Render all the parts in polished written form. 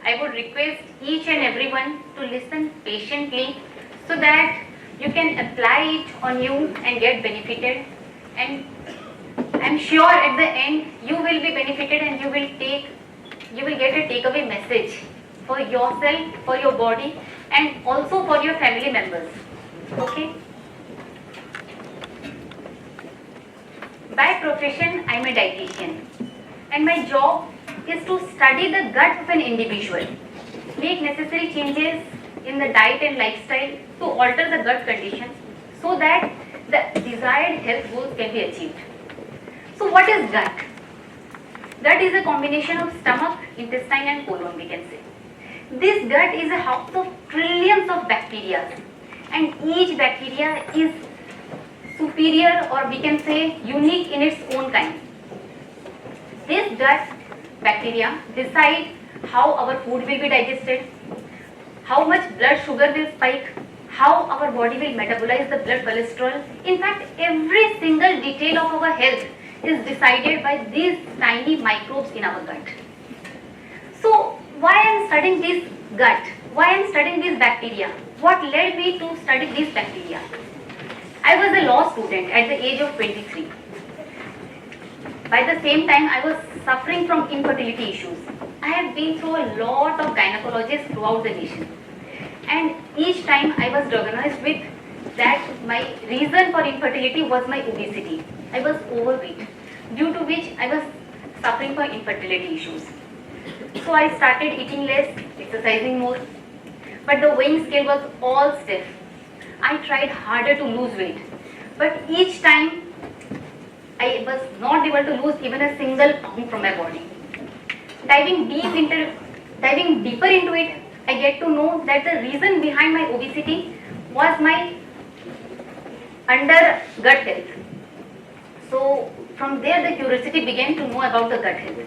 I would request each and everyone to listen patiently so that you can apply it on you and get benefited. And I'm sure at the end you will be benefited and you will get a takeaway message for yourself, for your body, and also for your family members. Okay? By profession, I'm a dietitian, and my job is to study the gut of an individual, make necessary changes in the diet and lifestyle to alter the gut conditions so that the desired health goals can be achieved. So what is gut? Gut is a combination of stomach, intestine and colon, we can say. This gut is a house of trillions of bacteria, and each bacteria is superior, or we can say unique in its own kind. This gut bacteria decide how our food will be digested, how much blood sugar will spike, how our body will metabolize the blood cholesterol. In fact, every single detail of our health is decided by these tiny microbes in our gut. So why I am studying this gut? Why I am studying this bacteria? What led me to study these bacteria? I was a law student at the age of 23. By the same time, I was suffering from infertility issues. I have been through a lot of gynecologists throughout the nation. And each time I was diagnosed with that my reason for infertility was my obesity. I was overweight, due to which I was suffering from infertility issues. So I started eating less, exercising more, but the weighing scale was all stiff. I tried harder to lose weight, but each time I was not able to lose even a single pound from my body. Diving deeper into it, I get to know that the reason behind my obesity was my under gut health. So from there the curiosity began to know about the gut health.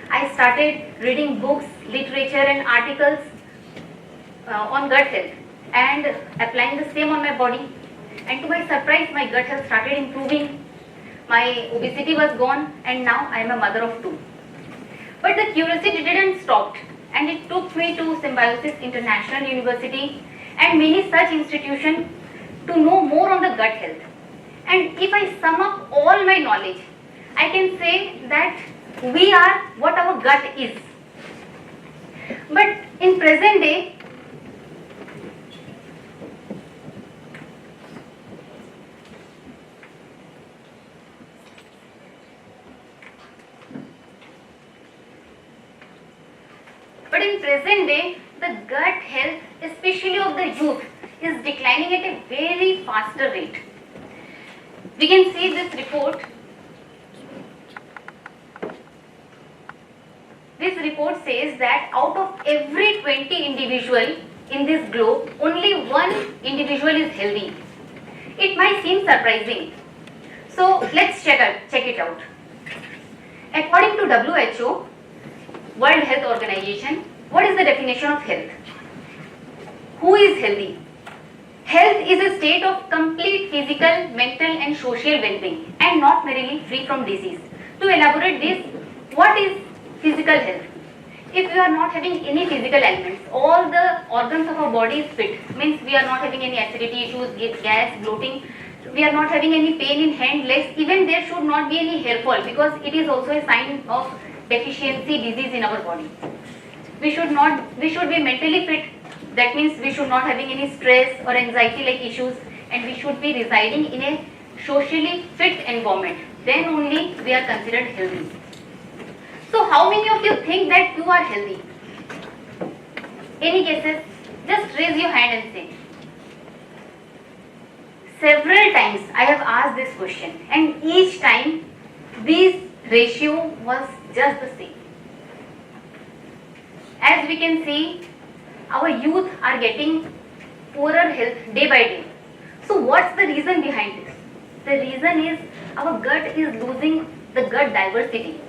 I started reading books, literature and articles on gut health and applying the same on my body. And to my surprise, my gut health started improving. My obesity was gone, and now I am a mother of 2. But the curiosity didn't stop, and it took me to Symbiosis International University and many such institutions to know more on the gut health. And if I sum up all my knowledge, I can say that we are what our gut is. But in present day, the gut health, especially of the youth, is declining at a very faster rate. We can see this report. This report says that out of every 20 individual in this globe, only one individual is healthy. It might seem surprising. So let's check it out. According to WHO, World Health Organization, what is the definition of health? Who is healthy? Health is a state of complete physical, mental and social well-being and not merely free from disease. To elaborate this, what is physical health? If we are not having any physical ailments, all the organs of our body is fit, means we are not having any acidity issues, gas, bloating, we are not having any pain in hand, legs, even there should not be any hair fall because it is also a sign of deficiency disease in our body. We should be mentally fit, that means we should not having any stress or anxiety like issues, and we should be residing in a socially fit environment. Then only we are considered healthy. So how many of you think that you are healthy? Any guesses? Just raise your hand and say. Several times I have asked this question, and each time this ratio was just the same. As we can see, our youth are getting poorer health day by day. So what's the reason behind this? The reason is our gut is losing the gut diversity.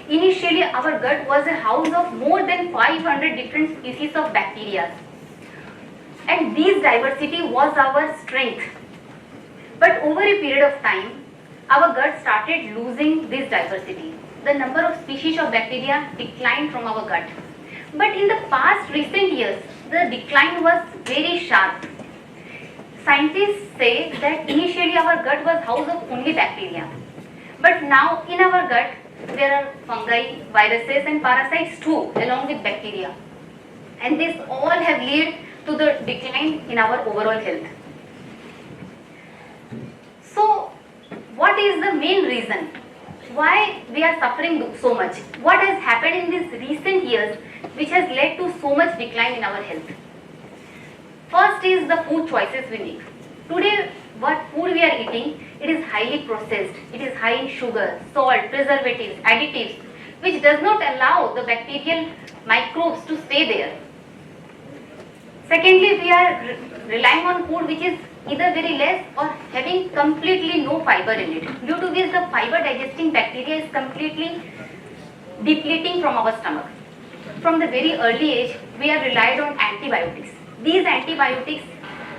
Initially, our gut was a house of more than 500 different species of bacteria, and this diversity was our strength. But over a period of time, our gut started losing this diversity. The number of species of bacteria declined from our gut. But in the past recent years, the decline was very sharp. Scientists say that initially our gut was house of only bacteria. But now in our gut, there are fungi, viruses and parasites too, along with bacteria. And this all have led to the decline in our overall health. So, what is the main reason why we are suffering so much? What has happened in these recent years which has led to so much decline in our health? First is the food choices we make. Today, what food we are eating, it is highly processed. It is high in sugar, salt, preservatives, additives, which does not allow the bacterial microbes to stay there. Secondly, we are relying on food which is either very less or having completely no fiber in it. Due to this, the fiber digesting bacteria is completely depleting from our stomach. From the very early age, we are relied on antibiotics. These antibiotics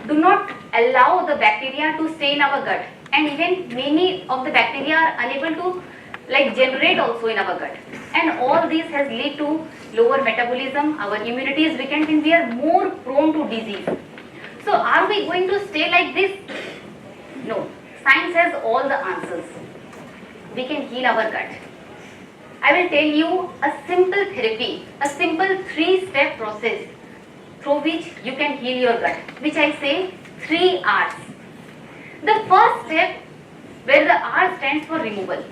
do not allow the bacteria to stay in our gut, and even many of the bacteria are unable to generate also in our gut, and all this has led to lower metabolism, our immunity is weakened, and we are more prone to disease. So are we going to stay like this? No. Science has all the answers. We can heal our gut. I will tell you a simple therapy, a simple 3-step process through which you can heal your gut, which I say 3 R's. The first step, where the R stands for removal.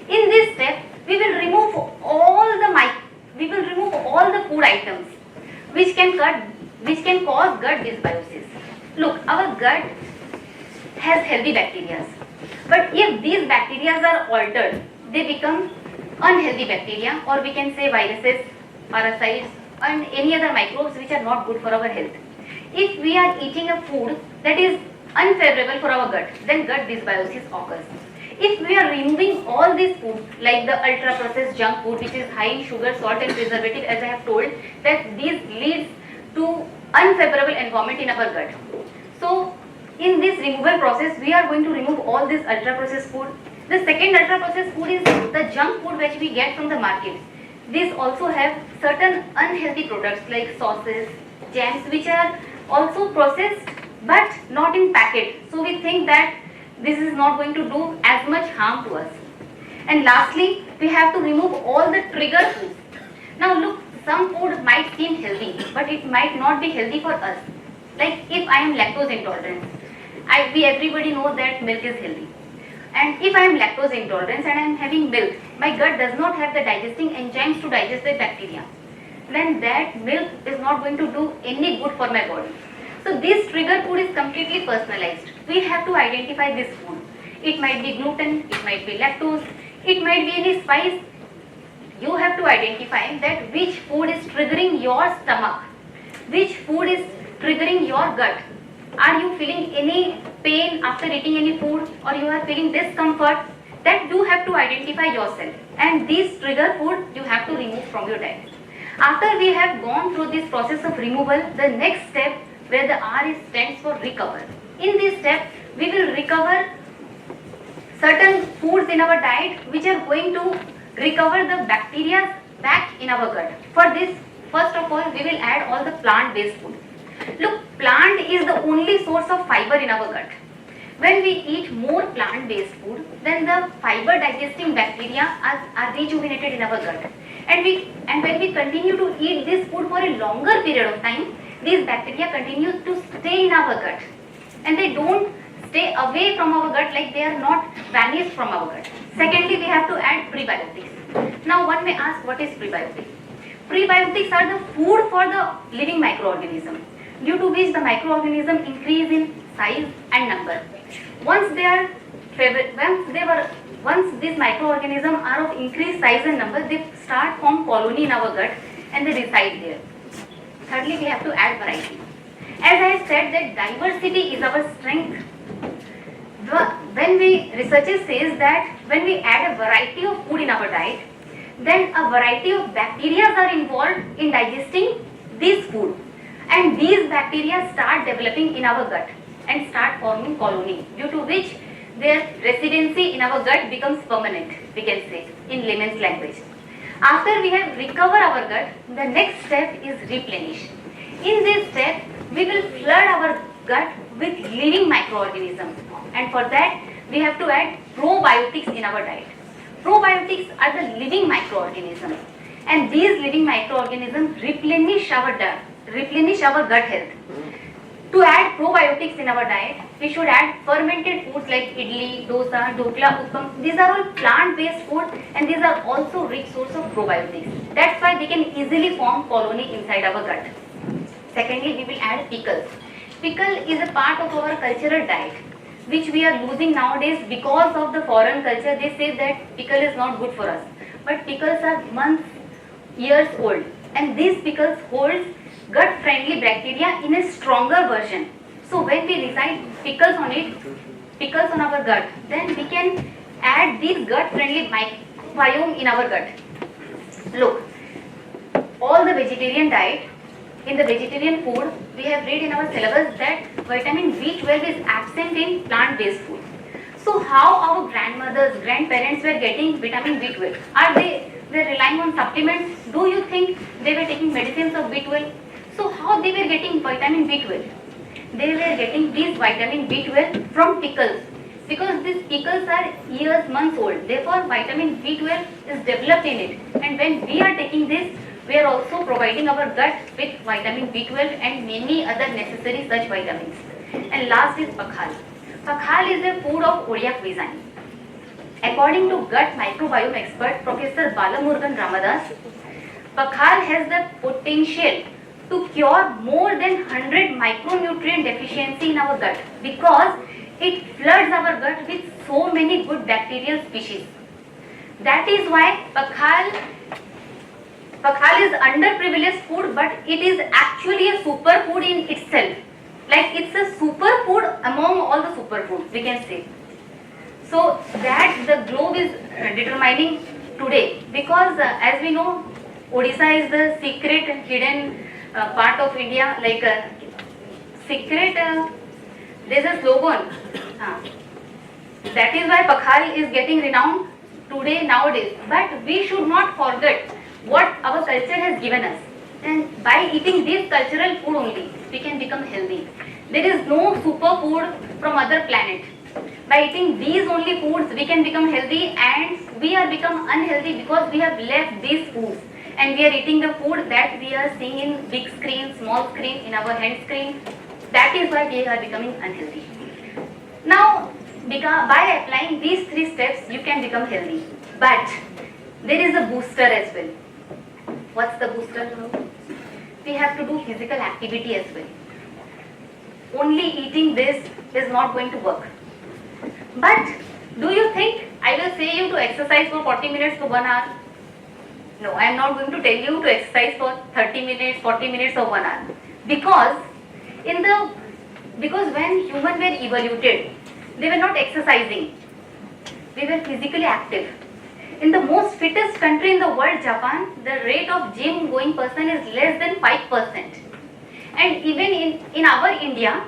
In this step, we will remove all the food items which can cause gut dysbiosis. Look, our gut has healthy bacteria, but if these bacteria are altered, they become unhealthy bacteria, or we can say viruses, parasites, and any other microbes which are not good for our health. If we are eating a food that is unfavorable for our gut, then gut dysbiosis occurs. If we are removing all these food, like the ultra processed junk food which is high in sugar, salt and preservative, as I have told, that this leads to unfavorable environment in our gut. So in this removal process, we are going to remove all this ultra processed food. The second ultra processed food is the junk food which we get from the market. These also have certain unhealthy products like sauces, jams, which are also processed but not in packet. So we think that this is not going to do as much harm to us. And lastly, we have to remove all the trigger foods. Now look, some food might seem healthy, but it might not be healthy for us. Like if I am lactose intolerant, everybody knows that milk is healthy. And if I am lactose intolerant and I am having milk, my gut does not have the digesting enzymes to digest the bacteria, then that milk is not going to do any good for my body. So this trigger food is completely personalized. We have to identify this food. It might be gluten, it might be lactose, it might be any spice. You have to identify that which food is triggering your stomach, which food is triggering your gut. Are you feeling any pain after eating any food, or you are feeling discomfort? That you have to identify yourself, and this trigger food you have to remove from your diet. After we have gone through this process of removal, the next step, where the R stands for recover. In this step, we will recover certain foods in our diet which are going to recover the bacteria back in our gut. For this, first of all, we will add all the plant-based food. Look, plant is the only source of fiber in our gut. When we eat more plant-based food, then the fiber digesting bacteria are rejuvenated in our gut. And when we continue to eat this food for a longer period of time, these bacteria continue to stay in our gut. And they don't stay away from our gut, like they are not vanished from our gut. Secondly, we have to add prebiotics. Now one may ask, what is prebiotics? Prebiotics are the food for the living microorganism, due to which the microorganism increase in size and number. Once these microorganisms are of increased size and number, they start form colony in our gut and they reside there. Thirdly, we have to add variety. As I said that diversity is our strength. Researchers says that when we add a variety of food in our diet, then a variety of bacteria are involved in digesting this food, and these bacteria start developing in our gut and start forming colony, due to which their residency in our gut becomes permanent, we can say in layman's language. After we have recovered our gut, the next step is replenish. In this step, we will flood our gut with living microorganisms, and for that we have to add probiotics in our diet. Probiotics are the living microorganisms, and these living microorganisms replenish our gut health. To add probiotics in our diet, we should add fermented foods like idli, dosa, dokla, uppam. These are all plant-based food, and these are also rich source of probiotics. That's why they can easily form colony inside our gut. Secondly, we will add pickles. Pickle is a part of our cultural diet, which we are losing nowadays because of the foreign culture. They say that pickle is not good for us, but pickles are months, years old, and these pickles hold gut-friendly bacteria in a stronger version. So when we recite pickles on our gut, then we can add these gut-friendly microbiome in our gut. Look, all the vegetarian diet, in the vegetarian food, we have read in our syllabus that vitamin B12 is absent in plant-based food. So how our grandmothers, grandparents were getting vitamin B12? Are they were relying on supplements? Do you think they were taking medicines of B12? So how they were getting vitamin B12? They were getting these vitamin B12 from pickles, because these pickles are years, months old. Therefore, vitamin B12 is developed in it. And when we are taking this, we are also providing our gut with vitamin B12 and many other necessary such vitamins. And last is pakhal. Pakhal is a food of Odia cuisine. According to gut microbiome expert Professor Balamurugan Ramadas, pakhal has the potential to cure more than 100 micronutrient deficiency in our gut, because it floods our gut with so many good bacterial species. That is why pakhal is underprivileged food, but it is actually a superfood in itself. Like it's a superfood among all the superfoods, we can say. So that the globe is determining today, because as we know, Odisha is the secret hidden part of India, like secret, there's a slogan. That is why pakhal is getting renowned today, nowadays. But we should not forget what our culture has given us. And by eating this cultural food only, we can become healthy. There is no superfood from other planet. By eating these only foods, we can become healthy, and we are become unhealthy because we have left these foods. And we are eating the food that we are seeing in big screen, small screen, in our hand screen. That is why we are becoming unhealthy. Now, by applying these 3 steps, you can become healthy. But there is a booster as well. What's the booster? We have to do physical activity as well. Only eating this is not going to work. But do you think I will say you to exercise for 40 minutes to 1 hour? No, I am not going to tell you to exercise for 30 minutes, 40 minutes or 1 hour. Because when humans were evoluted, they were not exercising. They were physically active. In the most fittest country in the world, Japan, the rate of gym going person is less than 5%. And even in our India,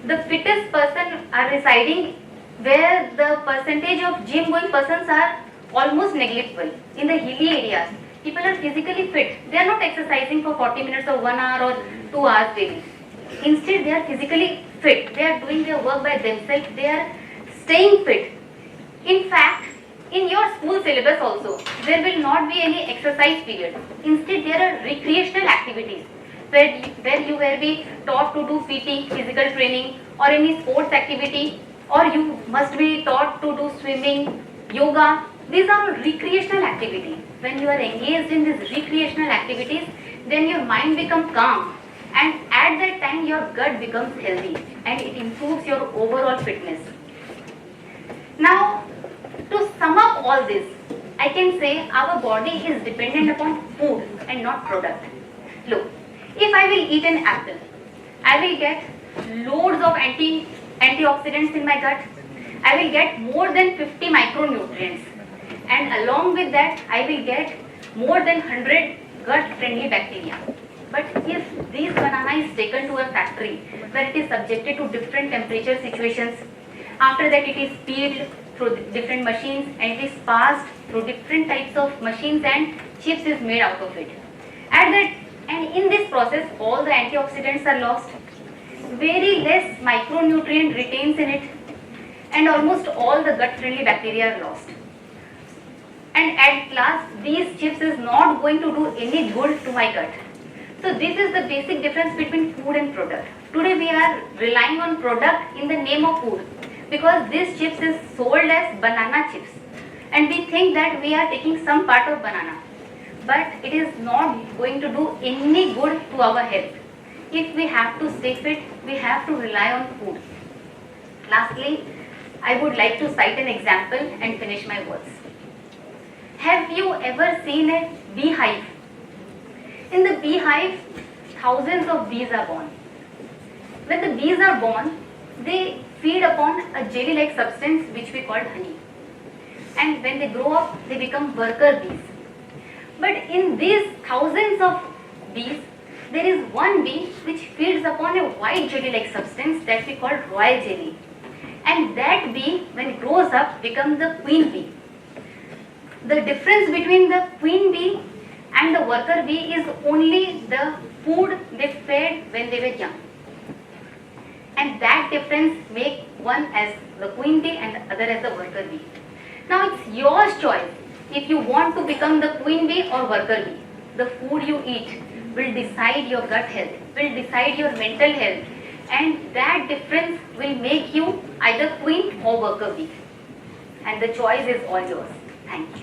the fittest person are residing where the percentage of gym going persons are almost negligible. In the hilly areas, people are physically fit. They are not exercising for 40 minutes or 1 hour or 2 hours daily. Instead, they are physically fit. They are doing their work by themselves. They are staying fit. In fact, in your school syllabus also, there will not be any exercise period. Instead, there are recreational activities where you will be taught to do PT, physical training, or any sports activity, or you must be taught to do swimming, yoga. These are recreational activities. When you are engaged in these recreational activities, then your mind becomes calm, and at that time your gut becomes healthy and it improves your overall fitness. Now, to sum up all this, I can say our body is dependent upon food and not product. Look, if I will eat an apple, I will get loads of antioxidants in my gut. I will get more than 50 micronutrients, and along with that I will get more than 100 gut friendly bacteria. But if this banana is taken to a factory where it is subjected to different temperature situations, after that it is peeled, through different machines, and it is passed through different types of machines, and chips is made out of it. And in this process, all the antioxidants are lost, very less micronutrient retains in it, and almost all the gut-friendly bacteria are lost. And at last, these chips is not going to do any good to my gut. So this is the basic difference between food and product. Today we are relying on product in the name of food, because this chips is sold as banana chips, and we think that we are taking some part of banana, but it is not going to do any good to our health. If we have to stay fit, we have to rely on food. Lastly, I would like to cite an example and finish my words. Have you ever seen a beehive? In the beehive, thousands of bees are born. When the bees are born, they feed upon a jelly-like substance which we call honey. And when they grow up, they become worker bees. But in these thousands of bees, there is one bee which feeds upon a white jelly-like substance that we call royal jelly. And that bee, when it grows up, becomes the queen bee. The difference between the queen bee and the worker bee is only the food they fed when they were young. And that difference makes one as the queen bee and the other as the worker bee. Now it's your choice if you want to become the queen bee or worker bee. The food you eat will decide your gut health, will decide your mental health, and that difference will make you either queen or worker bee. And the choice is all yours. Thank you.